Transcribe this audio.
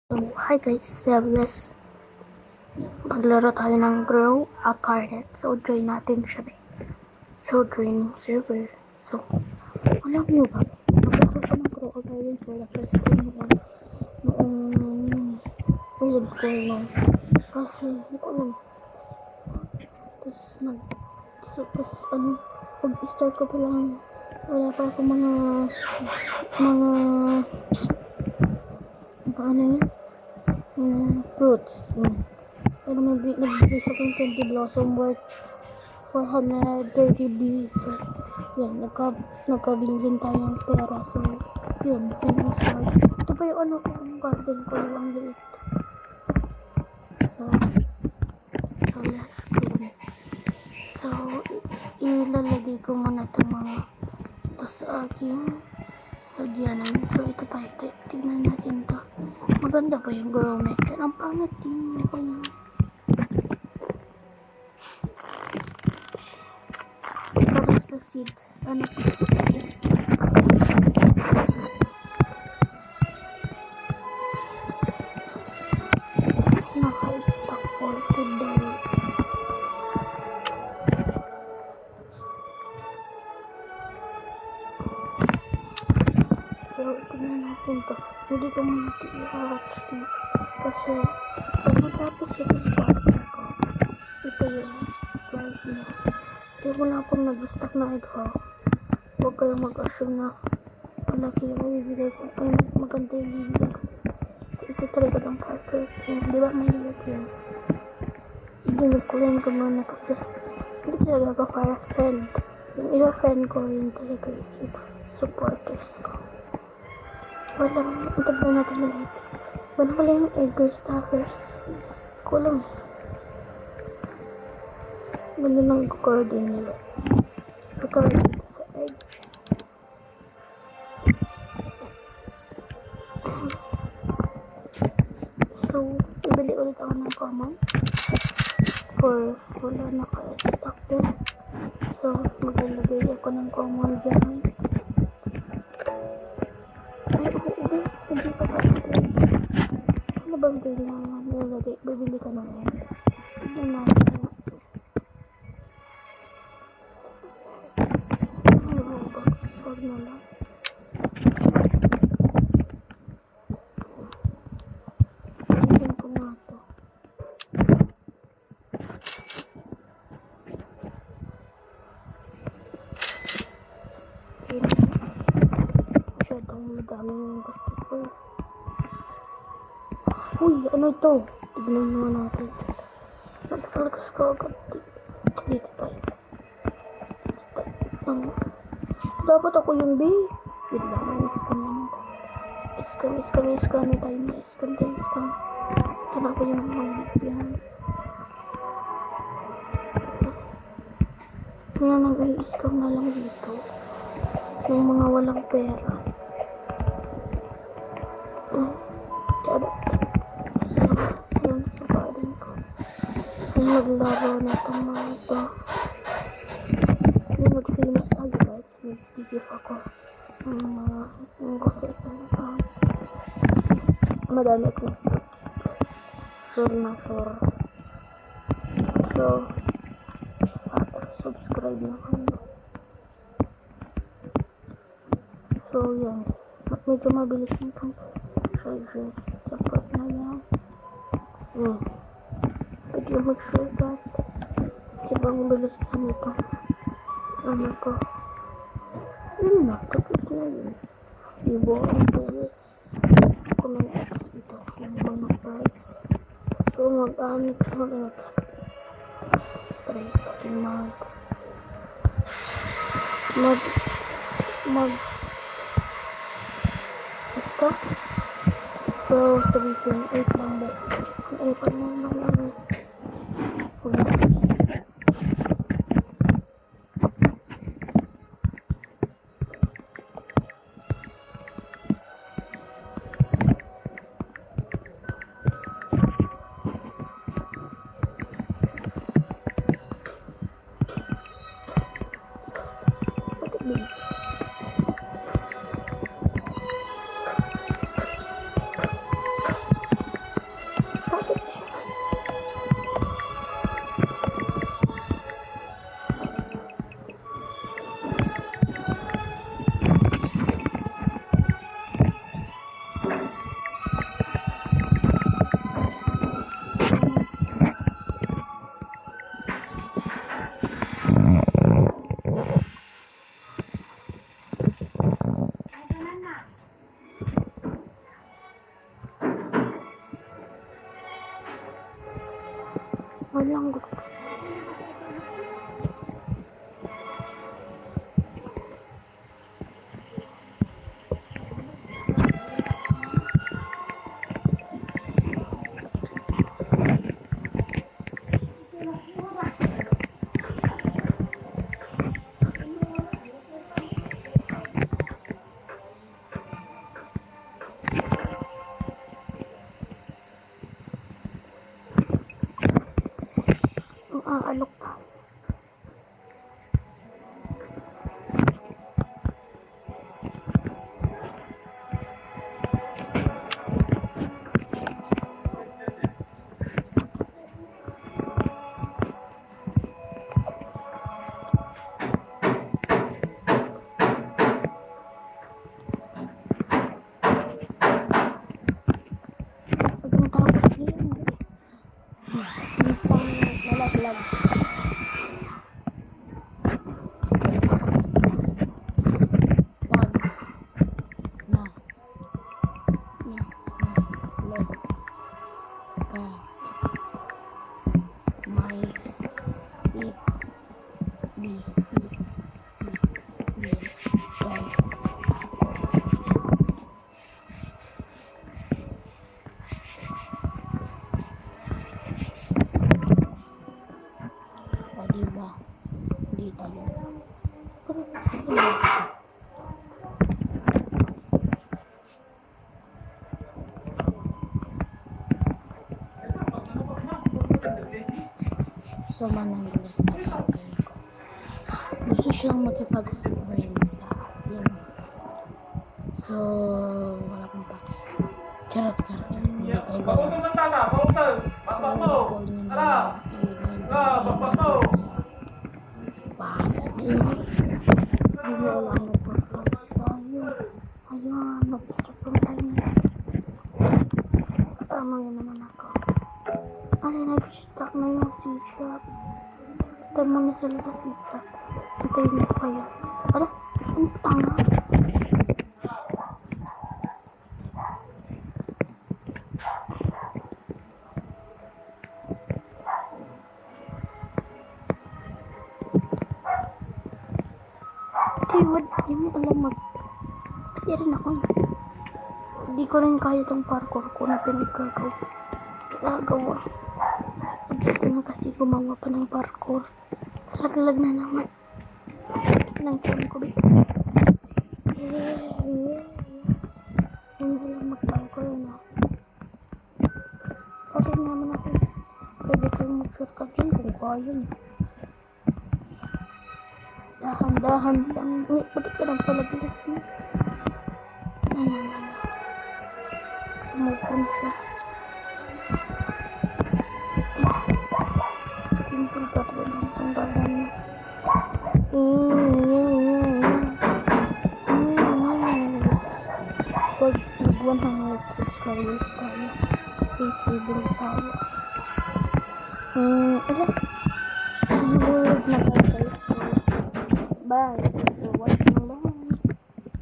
So, hi guys, let's maglaro tayo ng Grow a Garden. So, join natin siya. So, join server. So, alam nyo ba? Naglaro ko ng Grow a Garden for the first time noong grade school no. Kasi, hindi ko alam. Pag-start ko pa lang, wala pa ako mga fruits. Pero may nagbigay sa akin 20 blossom worth 430 B. So, yan, nagkabili din tayong pera. So, yun, start. Ito pa yung garden ko lang liit. So, let's go. So, ilalagay ko muna itong mga ito sa aking lagyanan. So, ito tayo. Tignan natin ito. Maganda pa yung grow method. Ang pangit din ko yung para sa seeds. Naka-stock for today. So, tignan natin to. Hindi ko muna i-watch kasi pag matapos yung pasta ko, ito yung price niya. Hindi ko na akong nag-stock na ito. Huwag kayong mag-assume na malaki yung ibibigay ko. Ay, maganda yung ibibigay ko. So, ito talaga ng partner. Di ba may liyak yun? Ginukulan ko muna kasi hindi talaga ako para friend. Yung iba friend ko yun talaga yung supporters ko. Walang, itabay natin na lahat. Wala yung egger staffers. Kulang. Ganda ng garden nila. So, garden sa egg. So, ibili ulit ako ng common. For wala naka-stock din. So, maglalagay ako ng common dyan. Ay, uwi. Hindi pa pa natin. Ano bang kailangan nilagay? Bibili ka ng egg. Ano natin? Robux. Huwag na lang. Tignan ko nga to. Masyadong madaming gastos ko. Uy, ano ito? Tignan naman natin. Nag-flex ko agad. Dito tayo. Dapat ako yung B. Wait lang, scam naman ko. Scam tayo. Scam. Ito na ako yung yan. Kaya nang i-scam na lang dito. Yung mga walang pera. Charot. So, yun sa garden ko. Yung maglaro na itong mga ito. Yung mag-famous tayo guys. Mag-give ako ng mga gusto sa account. Madami akong fruits. Sure. So, subscribe na kayo. So, yan. Medyo mabilis na itong treasure. Support na yan. Pwede mag-share that. Sibang bilis na nito. Ano ko. Yun na. Tapos na yun. Ibo ang bilis. Comments ito. Yung mga price. So, mag-anik na try natin basta. So, sabihin 8 lang ba? 8 lang. Walang gusto. Ang alok pa. Pag natapos yun, hindi pang nalaglag. Diba? Hindi tayo. So, mananggulat na gagawin ko. Gusto siyang makipag-friend sa atin. So, wala kong pake. Charot. Hindi tayo gawin. So, call niyo na bahala na yun. Hindi mo alam nagpa-vlog tayo. Ayan, nag-start lang tayo na. Tama yun naman ako. Ay, nag-stuck na yung C-Shop. Tayo muna sila sa C-Shop. Antayin ko kayo. Ala, ang tanga. Di mo alam Hindi rin ako. Hindi ko rin kaya itong parkour ko na pinagagawa. Pagdating na kasi gumawa pa ng parkour. Laglag na naman. Nang tiyan ko. Hindi lang mag-parkour na. Pero naman ako. Pwede kayong mag-shortcut yun kung kaya niyo. Dahan-dahan lang. Pwede ka lang palaglag niya. Sumukon siya. Simple pa rin ang panggalan niya. So, mag-100 subscribers tayo. Face reveal tayo. Ala. Siguro na tayo. So, bye.